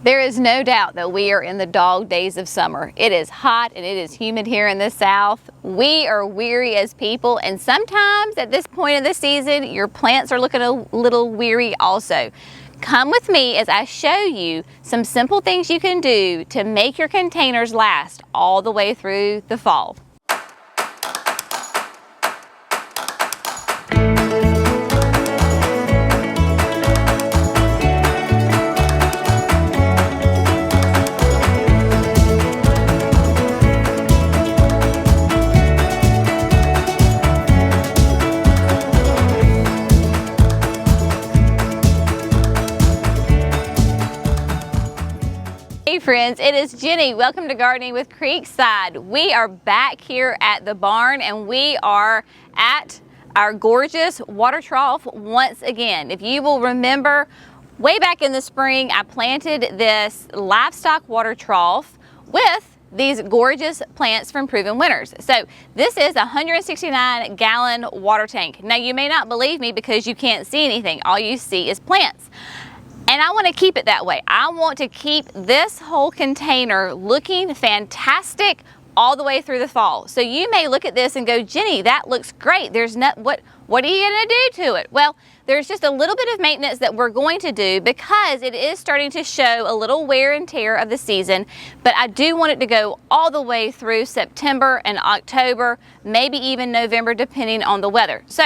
There is no doubt that we are in the dog days of summer. It is hot and it is humid here in the South. We are weary as people, and sometimes at this point of the season, your plants are looking a little weary also. Come with me as I show you some simple things you can do to make your containers last all the way through the fall. Hey friends, it is Jenny. Welcome to Gardening with Creekside. We are back here at the barn and we are at our gorgeous water trough once again. If you will remember, way back in the spring, I planted this livestock water trough with these gorgeous plants from Proven Winners. So this is a 169-gallon water tank. Now you may not believe me because you can't see anything. All you see is plants. And I want to keep it that way. I want to keep this whole container looking fantastic all the way through the fall. So you may look at this and go, Jenny, that looks great. There's not, what are you going to do to it? Well, there's just a little bit of maintenance that we're going to do because it is starting to show a little wear and tear of the season, but I do want it to go all the way through September and October, maybe even November, depending on the weather. So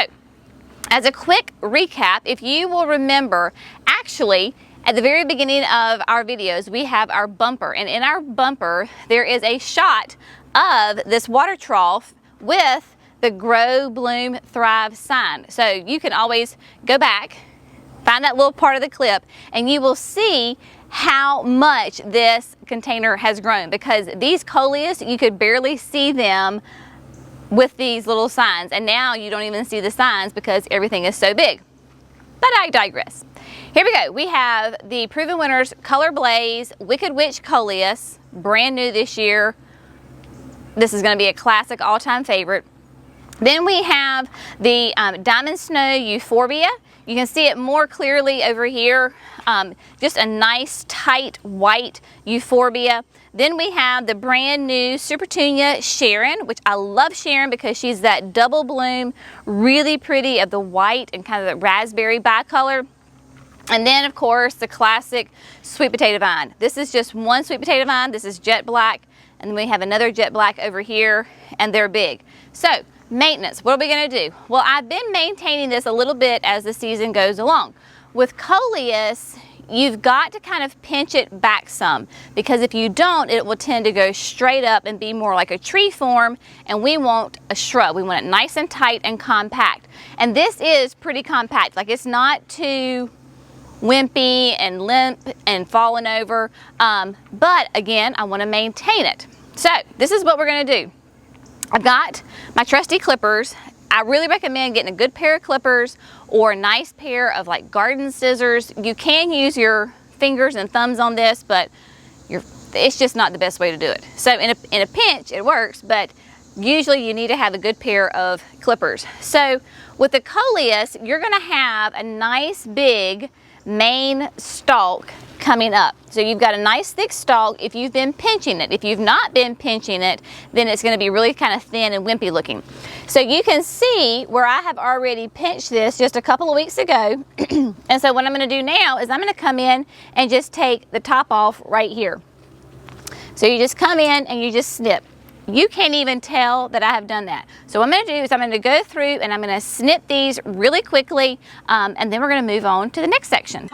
as a quick recap, if you will remember, actually, at the very beginning of our videos, we have our bumper. And in our bumper, there is a shot of this water trough with the Grow, Bloom, Thrive sign. So you can always go back, find that little part of the clip, and you will see how much this container has grown. Because these coleus, you could barely see them with these little signs, and now you don't even see the signs because everything is so big. But I digress. Here we go. We have the Proven Winners Color Blaze Wicked Witch Coleus, brand new this year. This is going to be a classic all-time favorite. Then we have the Diamond Snow Euphorbia. You can see it more clearly over here. Just a nice tight white euphorbia. Then we have the brand new Supertunia Sharon, which I love Sharon because she's that double bloom, really pretty of the white and kind of the raspberry bicolor. And then of course the classic sweet potato vine. This is just one sweet potato vine. This is jet black, and then we have another jet black over here, and they're big. So maintenance, what are we going to do? Well, I've been maintaining this a little bit as the season goes along. With coleus, you've got to kind of pinch it back some, because if you don't, it will tend to go straight up and be more like a tree form, and we want a shrub. We want it nice and tight and compact. And this is pretty compact. Like, it's not too wimpy and limp and falling over, but again, I want to maintain it. So this is what we're going to do. I've got my trusty clippers. I really recommend getting a good pair of clippers or a nice pair of like garden scissors. You can use your fingers and thumbs on this, but it's just not the best way to do it. So in a pinch, it works, but usually you need to have a good pair of clippers. So with the coleus, you're going to have a nice big main stalk coming up. So you've got a nice thick stalk if you've been pinching it. If you've not been pinching it, then it's going to be really kind of thin and wimpy looking. So you can see where I have already pinched this just a couple of weeks ago. And so what I'm going to do now is I'm going to come in and just take the top off right here. So you just come in and you just snip. You can't even tell that I have done that. So what I'm going to do is I'm going to go through and I'm going to snip these really quickly, and then we're going to move on to the next section.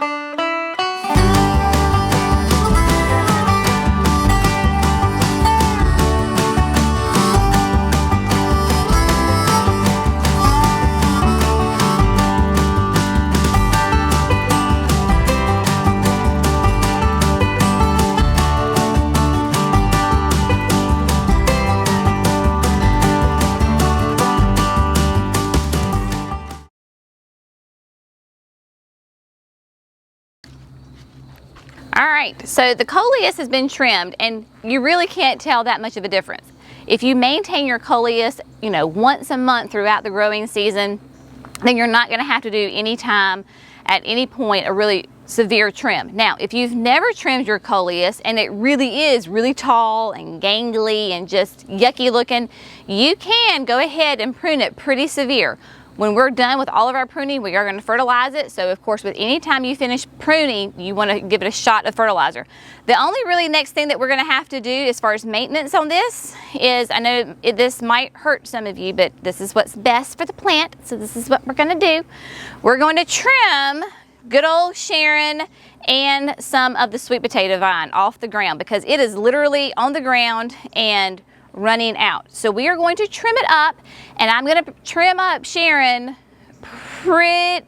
All right, so the coleus has been trimmed and you really can't tell that much of a difference. If you maintain your coleus, once a month throughout the growing season, then you're not gonna have to do any time at any point a really severe trim. Now, if you've never trimmed your coleus and it really is really tall and gangly and just yucky looking, you can go ahead and prune it pretty severe. When we're done with all of our pruning, we are going to fertilize it. So of course, with any time you finish pruning, you want to give it a shot of fertilizer. The only really next thing that we're going to have to do as far as maintenance on this is, I know this might hurt some of you, but this is what's best for the plant. So this is what we're going to do. We're going to trim good old Sharon and some of the sweet potato vine off the ground because it is literally on the ground and running out. So we are going to trim it up, and I'm going to trim up Sharon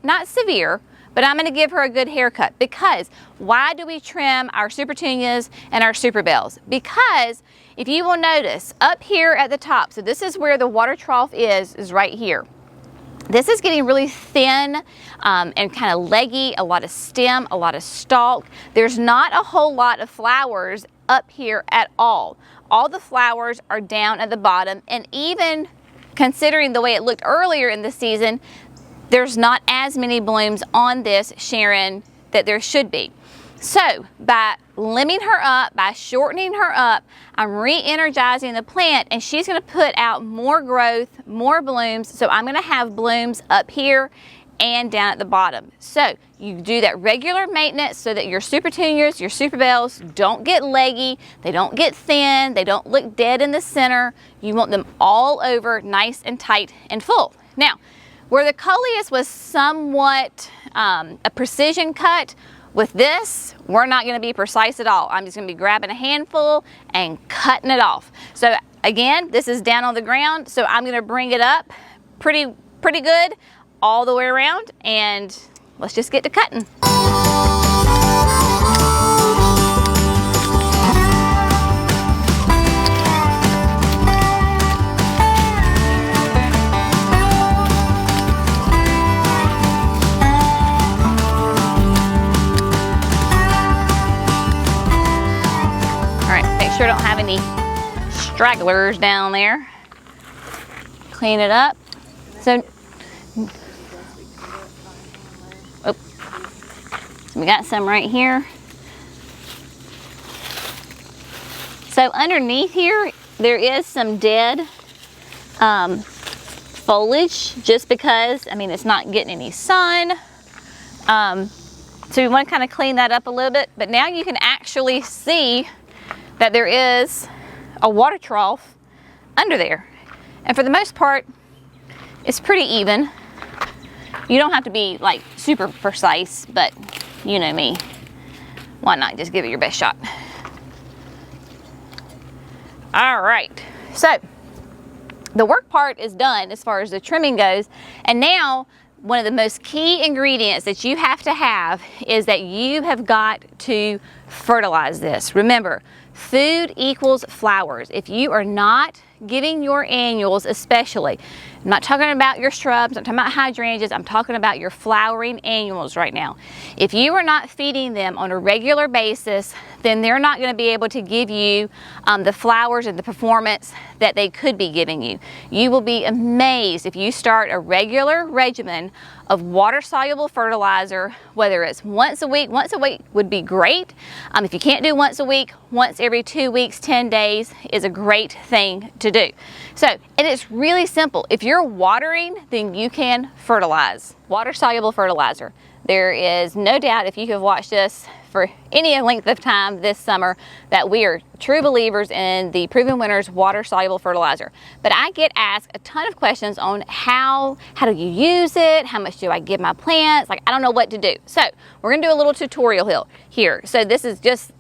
not severe, but I'm going to give her a good haircut. Because why do we trim our Supertunias and our Super Bells? Because if you will notice up here at the top, so this is where the water trough is right here. This is getting really thin and kind of leggy, a lot of stem, a lot of stalk. There's not a whole lot of flowers up here at all. All the flowers are down at the bottom, and even considering the way it looked earlier in the season, there's not as many blooms on this Sharon that there should be. So by limbing her up, by shortening her up, I'm re-energizing the plant, and she's going to put out more growth, more blooms. So I'm going to have blooms up here and down at the bottom. So you do that regular maintenance so that your Supertunias, your Super Bells don't get leggy, they don't get thin, they don't look dead in the center. You want them all over nice and tight and full. Now, where the coleus was somewhat a precision cut, with this, we're not going to be precise at all. I'm just going to be grabbing a handful and cutting it off. So again, this is down on the ground, so I'm going to bring it up pretty good all the way around, and let's just get to cutting. Sure don't have any stragglers down there. Clean it up. So we got some right here. So underneath here there is some dead foliage, just because, I mean, it's not getting any sun. So we want to kind of clean that up a little bit, but now you can actually see that there is a water trough under there. And for the most part, it's pretty even. You don't have to be like super precise, but you know me. Why not just give it your best shot? All right, so the work part is done as far as the trimming goes. And now one of the most key ingredients that you have to have is that you have got to fertilize this. Remember, food equals flowers. If you are not giving your annuals, especially, I'm not talking about your shrubs, I'm talking about hydrangeas, I'm talking about your flowering annuals right now. If you are not feeding them on a regular basis, then they're not going to be able to give you the flowers and the performance that they could be giving you. You will be amazed if you start a regular regimen of water-soluble fertilizer, whether it's once a week would be great. If you can't do once a week, once every 2 weeks, 10 days is a great thing to do. So, and it's really simple. If you're watering, then you can fertilize. Water-soluble fertilizer. There is no doubt, if you have watched us for any length of time this summer, that we are true believers in the Proven Winners water-soluble fertilizer. But I get asked a ton of questions on how do you use it? How much do I give my plants? Like, I don't know what to do. So we're gonna do a little tutorial here. So this is just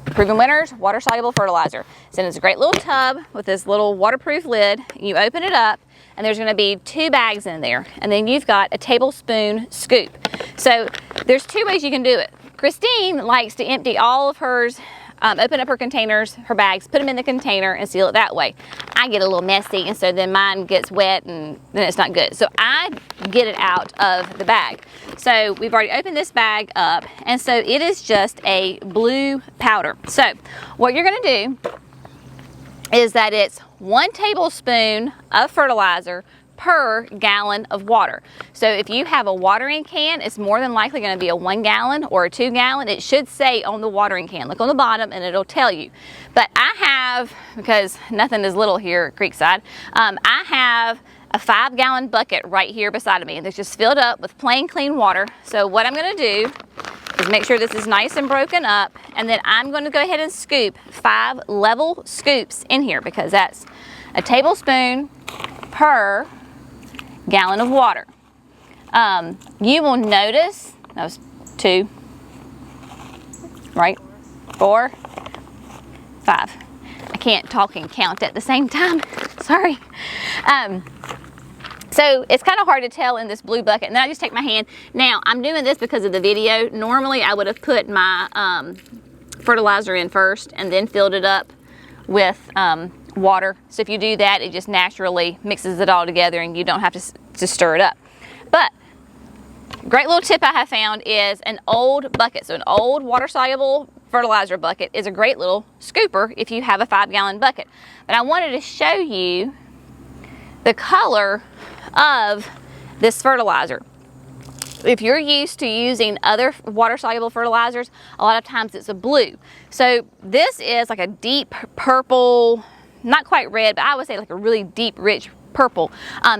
Proven Winners water-soluble fertilizer. So it's a great little tub with this little waterproof lid. You open it up, and there's going to be 2 bags in there, and then you've got a tablespoon scoop. So there's 2 ways you can do it. Christine likes to empty all of hers, open up her containers, her bags, put them in the container and seal it that way. I get a little messy, and so then mine gets wet and then it's not good. So I get it out of the bag. So we've already opened this bag up, and so it is just a blue powder. So what you're going to do is that it's 1 tablespoon of fertilizer per gallon of water. So if you have a watering can, it's more than likely going to be a 1 gallon or a 2 gallon. It should say on the watering can. Look on the bottom and it'll tell you. But I have, because nothing is little here at Creekside, I have a 5 gallon bucket right here beside of me, and it's just filled up with plain clean water. So what I'm going to do is make sure this is nice and broken up, and then I'm going to go ahead and scoop 5 level scoops in here, because that's a tablespoon per gallon of water. You will notice, that was 2, right? 4, 5. I can't talk and count at the same time, sorry. So it's kind of hard to tell in this blue bucket, and then I just take my hand. Now, I'm doing this because of the video. Normally, I would have put my fertilizer in first and then filled it up with water. So if you do that, it just naturally mixes it all together and you don't have to stir it up. But great little tip I have found is an old bucket. So an old water-soluble fertilizer bucket is a great little scooper if you have a 5 gallon bucket. But I wanted to show you the color of this fertilizer. If you're used to using other water-soluble fertilizers, a lot of times it's a blue. So this is like a deep purple, not quite red, but I would say like a really deep, rich purple,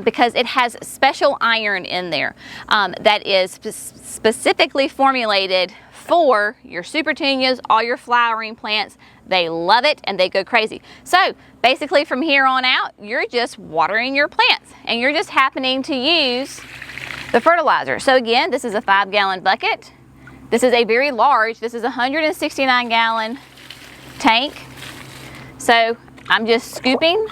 because it has special iron in there that is specifically formulated for your Supertunias, all your flowering plants. They love it and they go crazy. So basically from here on out, you're just watering your plants and you're just happening to use the fertilizer. So again, this is a 5 gallon bucket. This is a very large, this is a 169 gallon tank. So I'm just scooping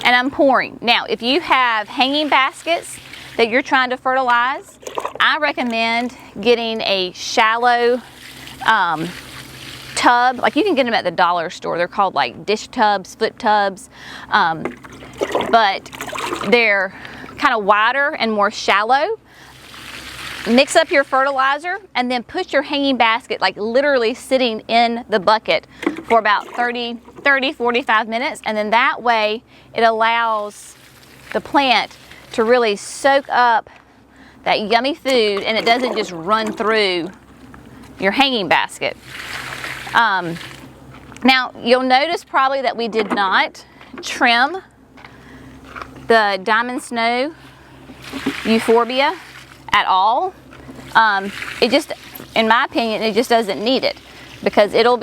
and I'm pouring. Now, if you have hanging baskets that you're trying to fertilize, I recommend getting a shallow tub. Like you can get them at the dollar store. They're called like dish tubs, foot tubs, but they're kind of wider and more shallow. Mix up your fertilizer and then put your hanging basket like literally sitting in the bucket for about 45 minutes, and then that way it allows the plant to really soak up that yummy food and it doesn't just run through your hanging basket. Now you'll notice probably that we did not trim the Diamond Snow Euphorbia at all. It just, in my opinion, it just doesn't need it, because it'll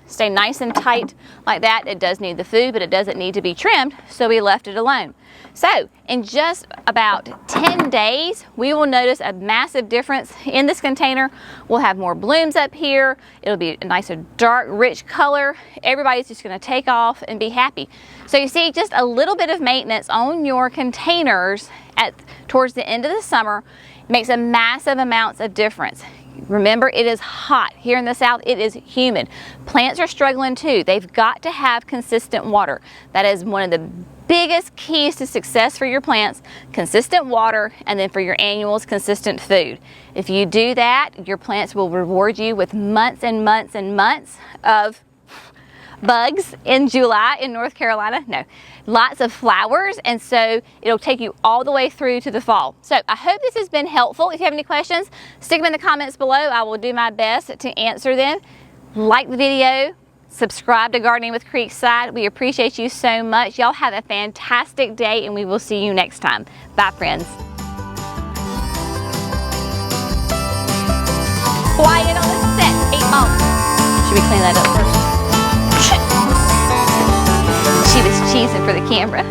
stay nice and tight like that. It does need the food, but it doesn't need to be trimmed, so we left it alone. So in just about 10 days, we will notice a massive difference in this container. We'll have more blooms up here. It'll be a nicer, dark, rich color. Everybody's just gonna take off and be happy. So you see, just a little bit of maintenance on your containers towards the end of the summer makes a massive amounts of difference. Remember, it is hot here in the south. It is humid. Plants are struggling too. They've got to have consistent water. That is one of the biggest keys to success for your plants: consistent water, and then for your annuals, consistent food. If you do that, your plants will reward you with months and months and months of bugs in July in North Carolina. No, lots of flowers, and so it'll take you all the way through to the fall. So I hope this has been helpful. If you have any questions, stick them in the comments below. I will do my best to answer them. Like the video, subscribe to Gardening with Creekside. We appreciate you so much. Y'all have a fantastic day, and we will see you next time. Bye, friends. Quiet on the set. 8 months. Should we clean that up first? She was cheesing for the camera.